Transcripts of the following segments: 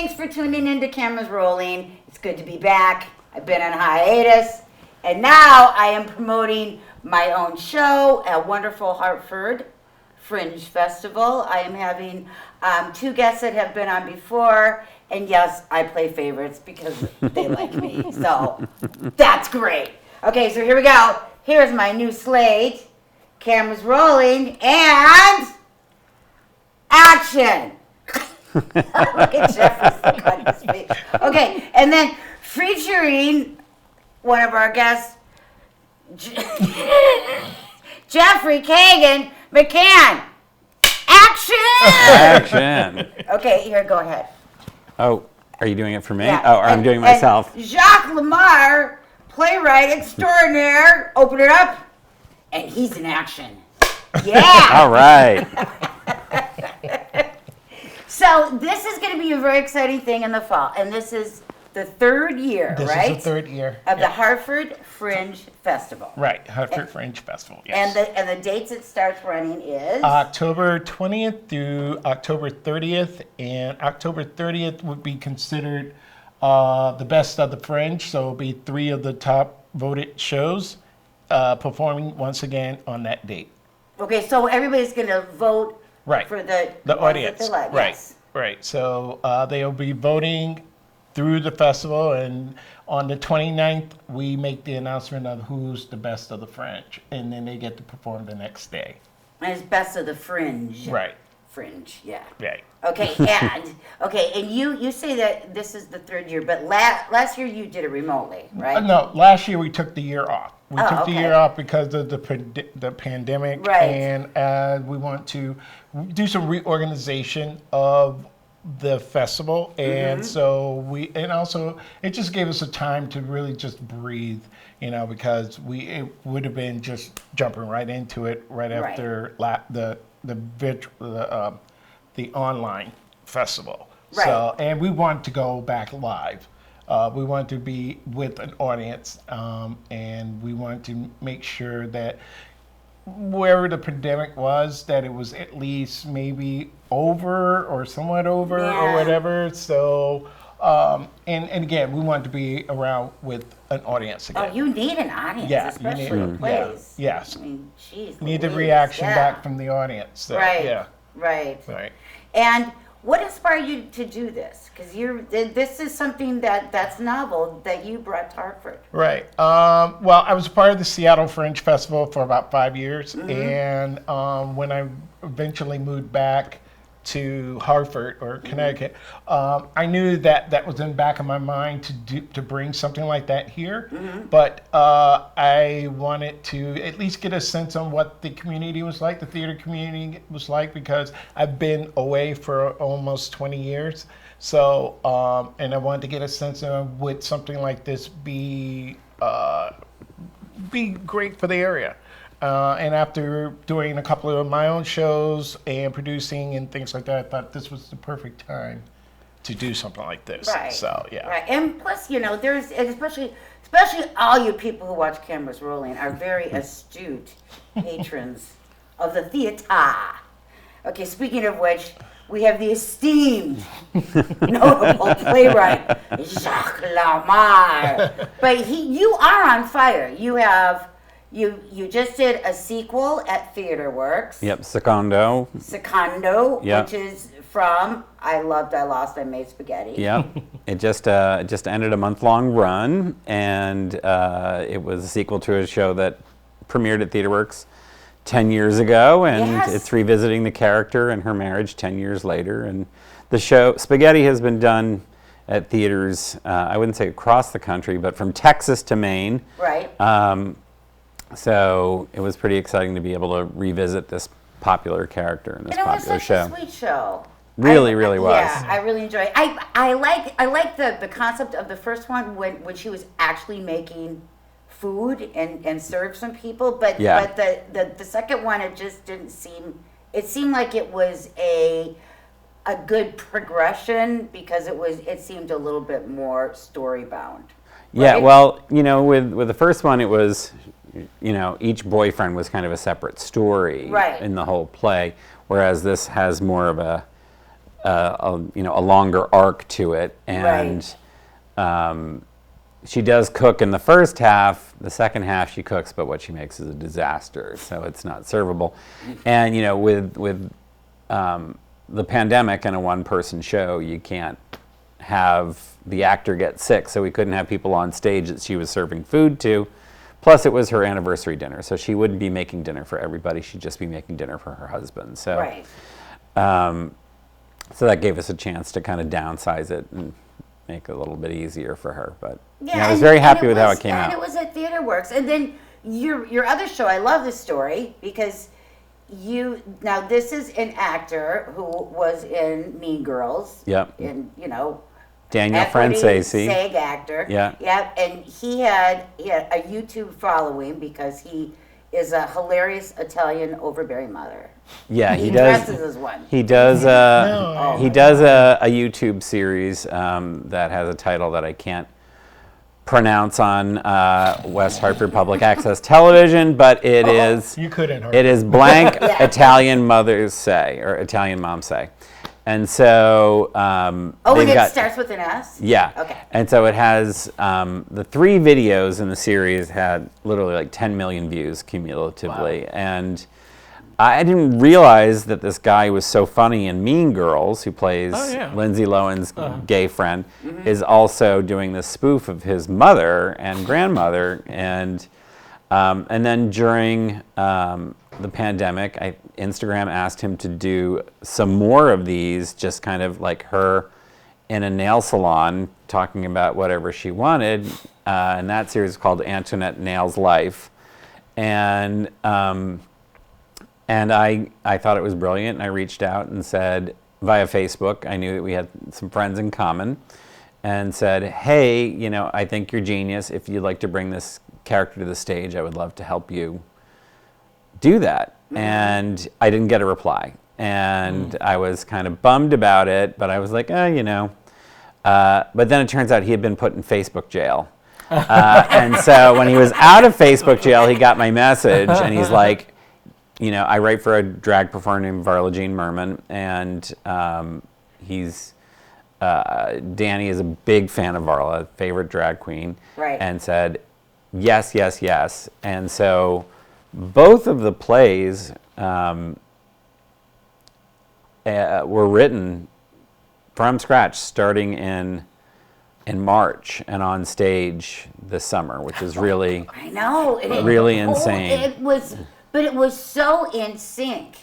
thanks for tuning in to Cameras Rolling. It's good to be back. I've been on hiatus, and now I am promoting my own show at wonderful Hartford Fringe Festival. I am having 2 guests that have been on before, and yes, I play favorites because they like me, so that's great. Okay, so here we go. Here's my new slate. Cameras rolling, and action. Look at Jeffrey's look on his face. Okay, and then featuring one of our guests, Jeffrey Kagan-McCann. Action! Okay, here, go ahead. Oh, are you doing it for me? Yeah. Oh, I'm doing it myself. Jacques Lamarre, playwright extraordinaire. Open it up, and he's in action. Yeah! All right. So this is going to be a very exciting thing in the fall, and this is the 3rd year, right? This is the 3rd year. Of the Hartford Fringe Festival. Right, Hartford Fringe Festival, yes. And the dates it starts running is? October 20th through October 30th, and October 30th would be considered the best of the Fringe, so it'll be 3 of the top voted shows performing once again on that date. Okay, so everybody's going to vote for the audience. Like. Right, Yes. right. So they'll be voting through the festival, and on the 29th, we make the announcement of who's the best of the Fringe, and then they get to perform the next day. And it's best of the Fringe. Right. Fringe, yeah. Right. Okay, and you say that this is the 3rd year, but last year you did it remotely, right? No, last year we took the year off. We took the okay. year off because of the pandemic, Right. and we want to do some reorganization of the festival, and so also it just gave us a time to really just breathe, because it would have been just jumping right into it after the online festival. Right. So, and we want to go back live. We want to be with an audience, and we want to make sure that wherever the pandemic was, that it was at least maybe over or somewhat over or whatever. So, and again, we want to be around with an audience again. Oh, you need an audience, especially in plays. Yes. I mean, geez, Need the Louise, reaction back from the audience. So, Right. Yeah. Right. Right. And what inspired you to do this? Because this is something that's novel that you brought to Hartford. Right. Well, I was a part of the Seattle Fringe Festival for about 5 years, and when I eventually moved back to Hartford or Connecticut, I knew that was in the back of my mind to bring something like that here, but I wanted to at least get a sense on what the community was like, the theater community was like, because I've been away for almost 20 years. So, and I wanted to get a sense of would something like this be great for the area. And after doing a couple of my own shows and producing and things like that, I thought this was the perfect time to do something like this. Right. So, yeah. Right. And plus, there's especially all you people who watch Cameras Rolling are very astute patrons of the theater. Okay, speaking of which, we have the esteemed, notable playwright, Jacques Lamarre. But you are on fire. You just did a sequel at Theater Works. Yep, Secondo. Yep. Which is from I Loved, I Lost, I Made Spaghetti. Yep. It just ended a month-long run, and it was a sequel to a show that premiered at Theater Works 10 years ago, and it's revisiting the character and her marriage 10 years later. And the show, Spaghetti, has been done at theaters, I wouldn't say across the country, but from Texas to Maine. Right. So it was pretty exciting to be able to revisit this popular character in this popular show. It was such a sweet show. Really was. Yeah, I really enjoyed it. I like the concept of the first one when she was actually making food and served some people, but the second one, it just didn't seem. It seemed like it was a good progression because it seemed a little bit more story bound. Right? Yeah, well, with the first one, it was, each boyfriend was kind of a separate story in the whole play, whereas this has more of a longer arc to it, and she does cook in the first half. The second half she cooks, but what she makes is a disaster, so it's not servable. And with the pandemic and a one-person show, you can't have the actor get sick, so we couldn't have people on stage that she was serving food to. Plus, it was her anniversary dinner, so she wouldn't be making dinner for everybody. She'd just be making dinner for her husband. So, so that gave us a chance to kind of downsize it and make it a little bit easier for her. But I was very happy with how it came out. And it was at TheaterWorks. And then your other show, I love this story because now this is an actor who was in Mean Girls. Yep. And, Daniel Franzese. SAG actor. Yeah. Yeah. And he had a YouTube following because he is a hilarious Italian overbearing mother. Yeah, he does. As one. He does. He does a YouTube series that has a title that I can't pronounce on West Hartford Public Access Television, but it is. You couldn't. It is blank Italian mothers say or Italian moms say. And so, and it starts with an S? Yeah. Okay. And so it has, the 3 videos in the series had literally like 10 million views cumulatively. Wow. And I didn't realize that this guy was so funny in Mean Girls, who plays Lindsay Lohan's gay friend, is also doing this spoof of his mother and grandmother. And then during the pandemic, Instagram asked him to do some more of these, just kind of like her in a nail salon talking about whatever she wanted. And that series is called Antoinette Nails Life. And I thought it was brilliant, and I reached out and said, via Facebook, I knew that we had some friends in common, and said, hey, I think you're genius. If you'd like to bring this character to the stage, I would love to help you do that. And I didn't get a reply. And I was kind of bummed about it, but I was like, but then it turns out he had been put in Facebook jail. And so when he was out of Facebook jail, he got my message, and he's like, I write for a drag performer named Varla Jean Merman, and Danny is a big fan of Varla, favorite drag queen, and said, yes, yes, yes. And so both of the plays were written from scratch, starting in March and on stage this summer, which is really really insane. But it was so in sync.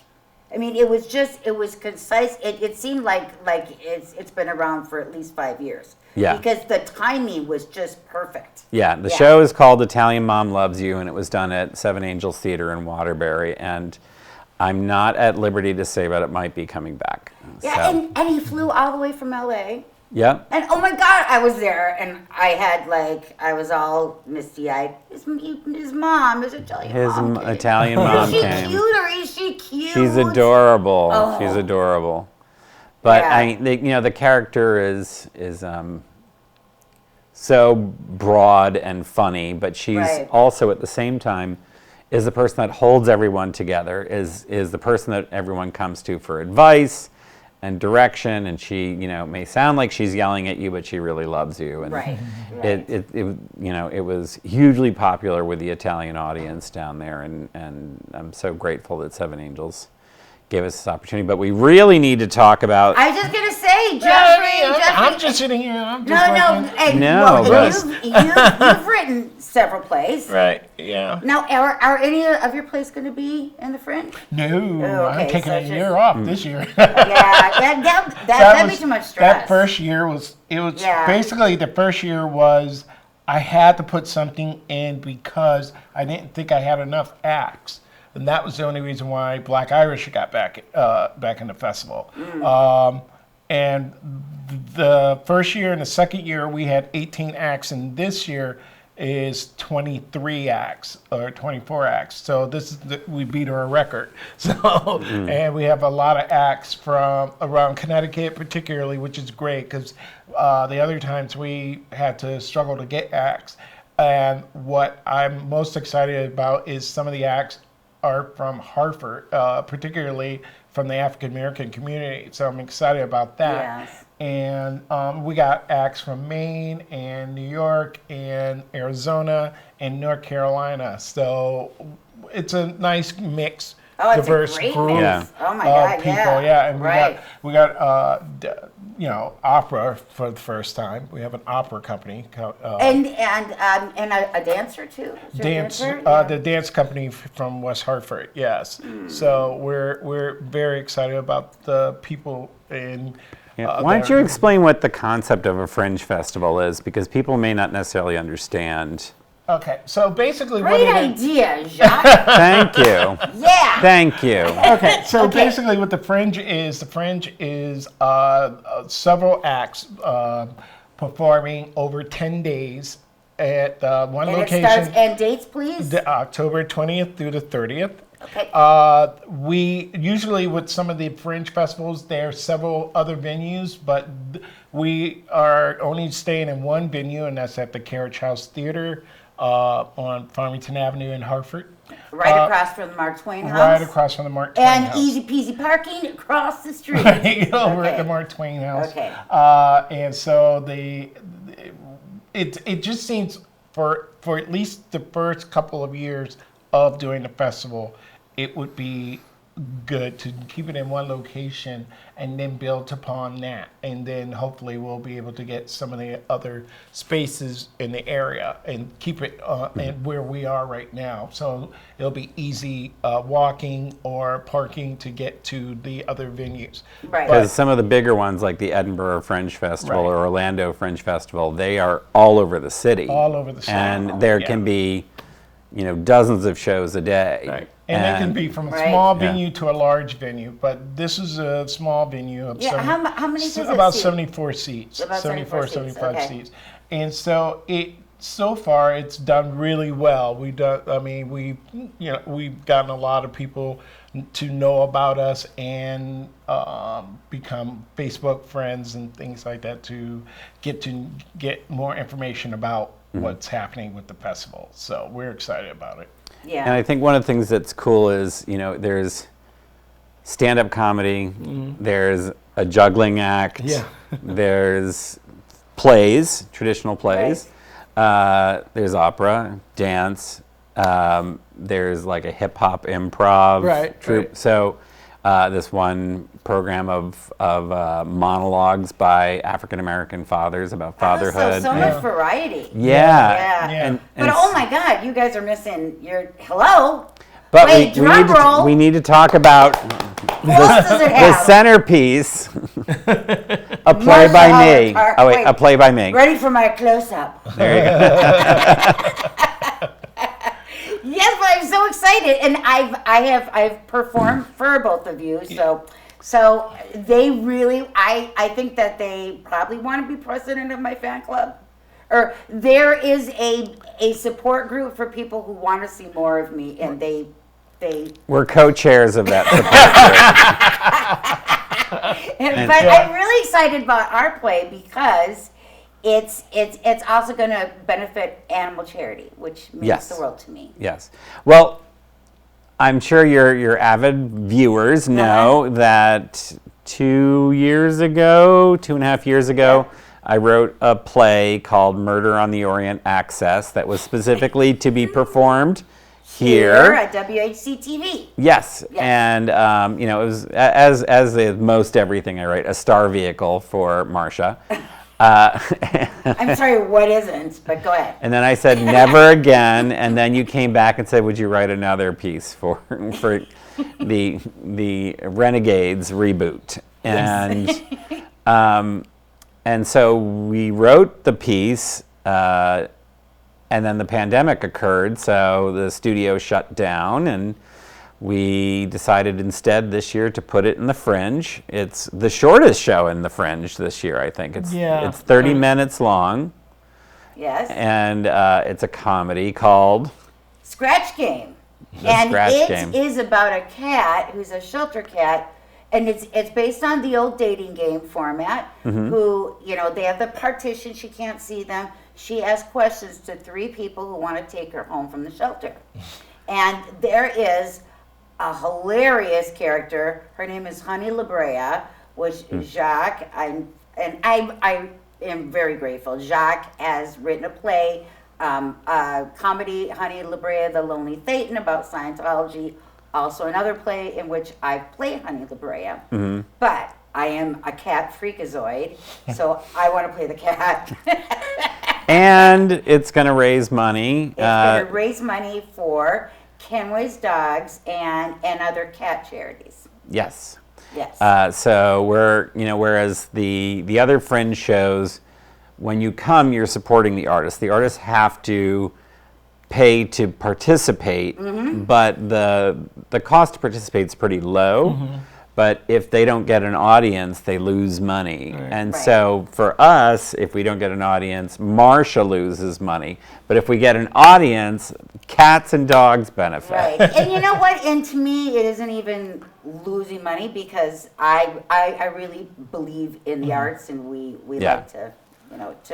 I mean, it was concise. It seemed like it's been around for at least 5 years. Yeah. Because the timing was just perfect. Yeah, the show is called Italian Mom Loves You, and it was done at Seven Angels Theater in Waterbury. And I'm not at liberty to say, but it might be coming back. Yeah, so. and he flew all the way from LA. Yeah. And oh my God, I was there, and I was all misty-eyed. His mom, his Italian mom. Italian mom came. Is she cute or is she cute? She's adorable. Oh. She's adorable. But the character is so broad and funny, but she's also at the same time is the person that holds everyone together, is the person that everyone comes to for advice and direction, and she, may sound like she's yelling at you, but she really loves you. And it was hugely popular with the Italian audience down there, and I'm so grateful that Seven Angels gave us this opportunity. But we really need to talk about. I was just gonna say, Jeffrey. I'm just sitting here. You've written several plays. Right. Yeah. Now, are any of your plays going to be in the Fringe? No, I'm taking a year off this year. That'd be too much stress. That first year was basically the first year was I had to put something in because I didn't think I had enough acts. And that was the only reason why Black Irish got back in the festival. And the first year and the second year, we had 18 acts, and this year is 23 acts or 24 acts. So we beat our record. So and we have a lot of acts from around Connecticut, particularly, which is great because the other times we had to struggle to get acts. And what I'm most excited about is some of the acts are from Hartford, particularly from the African American community. So I'm excited about that. Yes. And we got acts from Maine and New York and Arizona and North Carolina. So it's a nice mix. Oh, it's diverse a great group mix. Yeah. Oh my of God, people. yeah. And Right. we got opera for the first time. We have an opera company. And a dancer too. Is there a Dance, dancer? Yeah. the dance company from West Hartford. Yes. So we're very excited about the people in. Yeah. Why don't you explain what the concept of a fringe festival is? Because people may not necessarily understand. Okay, so basically Great what it is. idea, Jacques. Thank you. Yeah. Thank you. Okay, so Okay. basically what the Fringe is several acts performing over 10 days at one And location, it starts, and dates, please. October 20th through the 30th. Okay. We usually, with some of the Fringe festivals, there are several other venues, but we are only staying in one venue, and that's at the Carriage House Theater on Farmington Avenue in Hartford. Right across from the Mark Twain House. Right across from the Mark Twain And House. easy peasy parking across the street. Right over at Okay. the Mark Twain House. Okay. And so it just seems for at least the first couple of years of doing the festival, it would be good to keep it in one location and then build upon that, and then hopefully we'll be able to get some of the other spaces in the area and keep it and where we are right now, so it'll be easy walking or parking to get to the other venues. Right. Because some of the bigger ones, like the Edinburgh Fringe Festival Right. or Orlando Fringe Festival, they are all over the city. All over the city. And there Yeah. can be, dozens of shows a day. Right. And they can be from a Right. small Yeah. venue to a large venue, but this is a small venue of Yeah, how many does it about seat? 74 seats, About 74 seats, 75 okay. seats. And so so far it's done really well. We've gotten a lot of people to know about us and become Facebook friends and things like that to get more information about what's happening with the festival. So we're excited about it. Yeah. And I think one of the things that's cool is, there's stand-up comedy, there's a juggling act, there's plays, traditional plays, there's opera, dance, there's like a hip-hop improv troupe. Right. So this one program of monologues by African-American fathers about fatherhood. So much variety. Yeah. Yeah. But oh my God, you guys are missing your hello. But Wait, drum roll. we need to talk about Who else does it the have? centerpiece, a play Marsha by me. Howard. Oh wait, a play by me. Ready for my close-up. There you go. Yes, but I'm so excited, and I've performed for both of you, so they really, I think that they probably want to be president of my fan club, or there is a support group for people who want to see more of me, and they. We're co-chairs of that support group. But I'm really excited about our play because it's also going to benefit animal charity, which means Yes. the world to me. Yes. Well, I'm sure your avid viewers know that 2 years ago, 2.5 years ago, I wrote a play called Murder on the Orient Access that was specifically to be performed here at WHC TV. Yes, and it was as is most everything I write, a star vehicle for Marsha. I'm sorry, what isn't? But go ahead. And then I said never again, and then you came back and said, would you write another piece for the Renegades reboot? And so we wrote the piece. And then the pandemic occurred, so the studio shut down, and we decided instead this year to put it in the Fringe. It's the shortest show in the Fringe this year, I think. It's 30 minutes long. Yes. And it's a comedy called Scratch Game. It is about a cat who's a shelter cat, and it's based on the old dating game format. Who, they have the partition, she can't see them. She asks questions to 3 people who want to take her home from the shelter. And there is a hilarious character. Her name is Honey La Brea, which Jacques, I am very grateful. Jacques has written a play, a comedy, Honey La Brea, The Lonely Phaeton, about Scientology. Also another play in which I play Honey La Brea. But I am a cat freakazoid, so I want to play the cat. And it's going to raise money. It's going to raise money for Kenway's Dogs and other cat charities. Yes. Yes. So we're, whereas the other Fringe shows, when you come, you're supporting the artists. The artists have to pay to participate, but the cost to participate is pretty low. But if they don't get an audience, they lose money. Right. And so for us, if we don't get an audience, Marsha loses money. But if we get an audience, cats and dogs benefit. Right. And you know what? And to me, it isn't even losing money because I really believe in the arts, and we like to,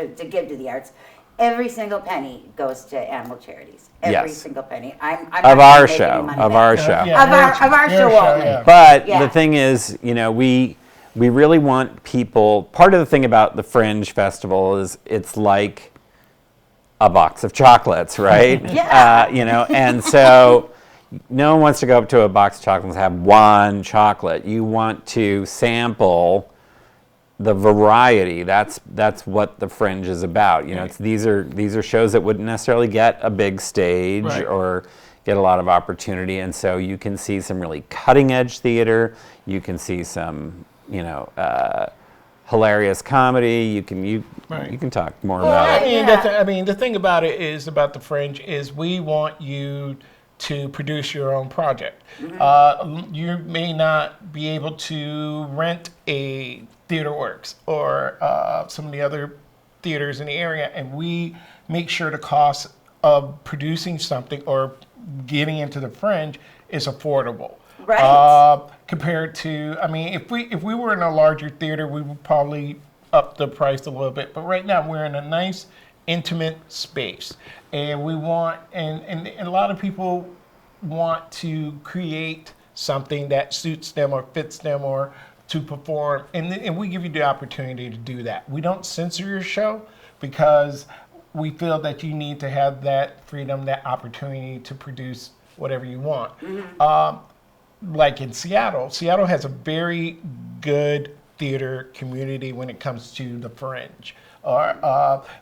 to give to the arts. Every single penny goes to animal charities. Every single penny. I'm not Of our making any show. money Of back. our show. Of our show only. Yeah. But Yeah. the thing is, we really want people. Part of the thing about the Fringe Festival is it's like a box of chocolates, right? Yeah. And so no one wants to go up to a box of chocolates and have one chocolate. You want to sample the variety. That's what the Fringe is about. It's these are shows that wouldn't necessarily get a big stage or get a lot of opportunity, and so you can see some really cutting edge theater. You can see some hilarious comedy. You can talk more about it. The thing about it is about the Fringe is we want you to produce your own project. You may not be able to rent a Theater Works or some of the other theaters in the area, and we make sure the cost of producing something or getting into the Fringe is affordable. Right. Compared to, if we were in a larger theater, we would probably up the price a little bit. But right now, we're in a nice, intimate space, and we want, and a lot of people want to create something that suits them or fits them or to perform, and we give you the opportunity to do that. We don't censor your show because we feel that you need to have that freedom, that opportunity to produce whatever you want. Like in Seattle has a very good theater community when it comes to the Fringe.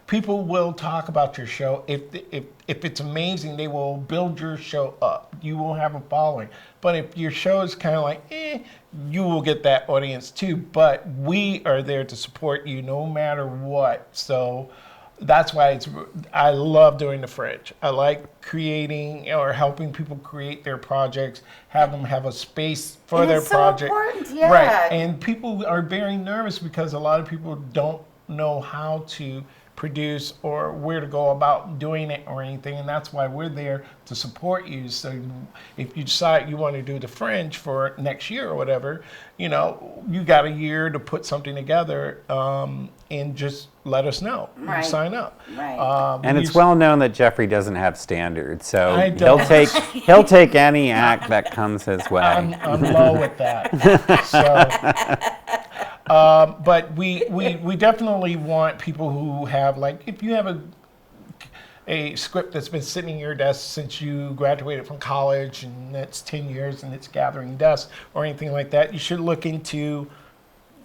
People will talk about your show. If it's amazing, they will build your show up. You will have a following. But if your show is kind of like, you will get that audience too. But we are there to support you no matter what. So that's why I love doing the Fringe. I like creating or helping people create their projects, have them have a space for their project. Important, yeah. Right. And people are very nervous because a lot of people don't know how to produce or where to go about doing it or anything, and that's why we're there to support you. So if you decide you want to do the Fringe for next year or whatever, you got a year to put something together, and just let us know. Right. Sign up. Right. And it's well known that Jeffrey doesn't have standards, so I don't. he'll take any act that comes his way. I'm low with that. But we definitely want people who have, like, if you have a script that's been sitting in your desk since you graduated from college and it's 10 years and it's gathering dust or anything like that, you should look into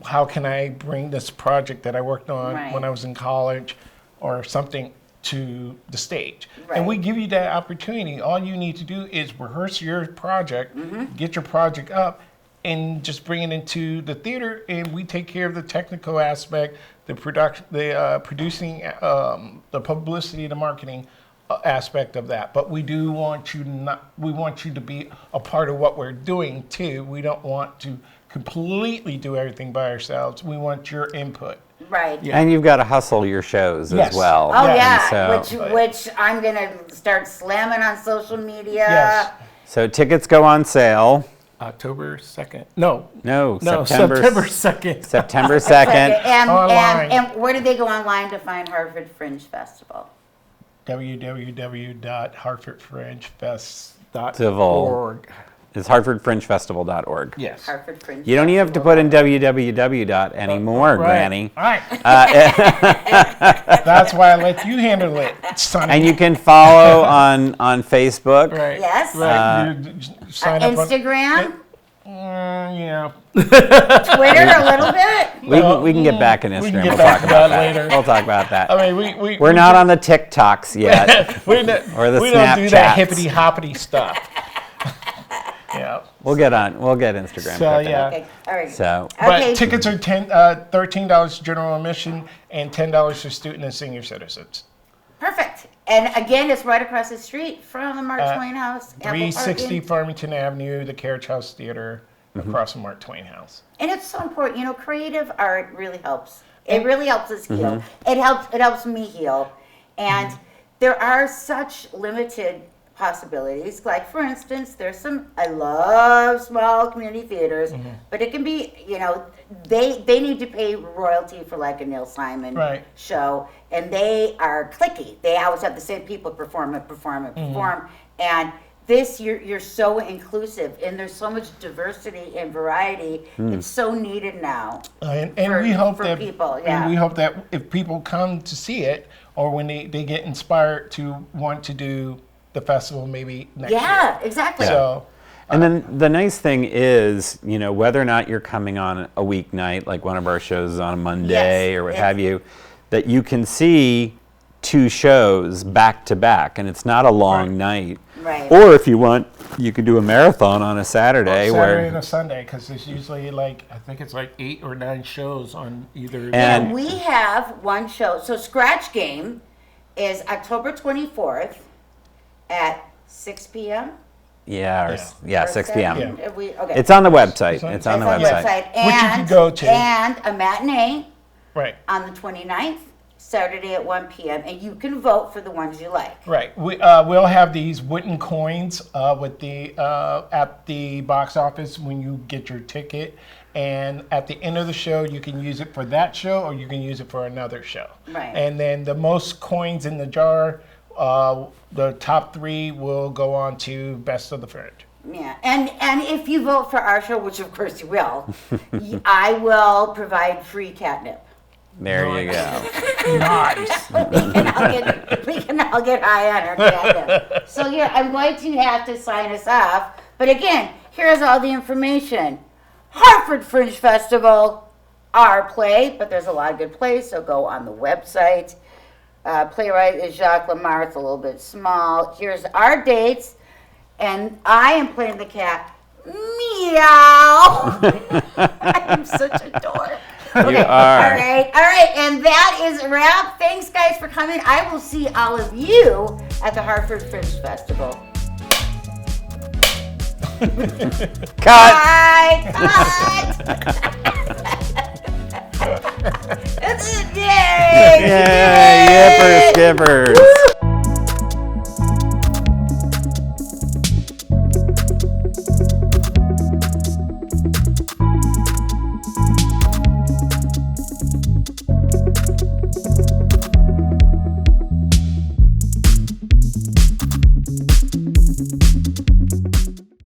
how can I bring this project that I worked on when I was in college or something to the stage. Right. And we give you that opportunity. All you need to do is rehearse your project, get your project up, and just bring it into the theater, and we take care of the technical aspect, the production, the producing, the publicity, the marketing aspect of that. But we do want you to be a part of what we're doing too. We don't want to completely do everything by ourselves. We want your input. Right. Yeah. And you've got to hustle your shows Yes. as well. Oh Yeah. yeah, And so, which I'm gonna start slamming on social media. Yes. so tickets go on sale. October 2nd. No, September 2nd. September 2nd. Online. And where do they go online to find Hartford Fringe Festival? www.hartfordfringefest.org. It's hartfordfringefestival.org. Yes. Hartford Fringe. You don't even have to put in www. anymore, Right. Granny. All right. That's why I let you handle it, Sonny. And you can follow on Facebook. Right. Yes. Right. You sign up on- Instagram, yeah. Twitter a little bit. We can get back in Instagram. We can get We'll back talk to about that that later. We'll talk about that. I mean, We're not on the TikToks yet. we don't do that Snapchats. hippity hoppity stuff. Yeah. We'll get Instagram. So, cooking. yeah. Okay, all right. So But Okay. tickets are $13 general admission and $10 for student and senior citizens. Perfect. And again, it's right across the street from the Mark Twain House. Apple 360 Parking. Farmington Avenue, the Carriage House Theater, across from Mark Twain House. And it's so important. You know, creative art really helps. It really helps us heal. It helps me heal. And there are such limited possibilities. Like, for instance, I love small community theaters, but it can be, you know, they need to pay royalty for like a Neil Simon Right. show, and they are cliquey. They always have the same people perform. And this, you're so inclusive, and there's so much diversity and variety. It's so needed now. And For- we hope for that people, yeah. and we hope that if people come to see it, or when they get inspired to want to do the festival maybe next year. Yeah, exactly. So And then the nice thing is, you know, whether or not you're coming on a weeknight, like one of our shows is on a Monday Yes, or what yes. have you, that you can see 2 shows back to back, and it's not a long Right. night. Right. Or if you want, you could do a marathon on a Saturday, Saturday and where a Sunday, because there's usually I think it's 8 or 9 shows on either. And- We have one show. So Scratch Game is October 24th at 6 p.m. yeah, or 6 7? p.m. Okay. It's on the website. on- It's on the It's website. And, Which you can go to. And a matinee Right. on the 29th, Saturday at 1 p.m. And you can vote for the ones you like. Right. We'll have these wooden coins with at the box office when you get your ticket, and at the end of the show, you can use it for that show, or you can use it for another show. Right. And then the most coins in the jar, the top 3 will go on to Best of the Fringe. Yeah, and if you vote for our show, which of course you will, I will provide free catnip. There you go. Nice. We can all get high on our catnip. So yeah, I'm going to have to sign us off. But again, here's all the information. Hartford Fringe Festival, our play, but there's a lot of good plays, so go on the website. Playwright is Jacques Lamarre. It's a little bit small. Here's our dates, and I am playing the cat. Meow. I'm such a dork. You All are. right, and that is a wrap. Thanks, guys, for coming. I will see all of you at the Hartford Fringe Festival. Cut! Bye. It's a day. Yay, yippers, skippers.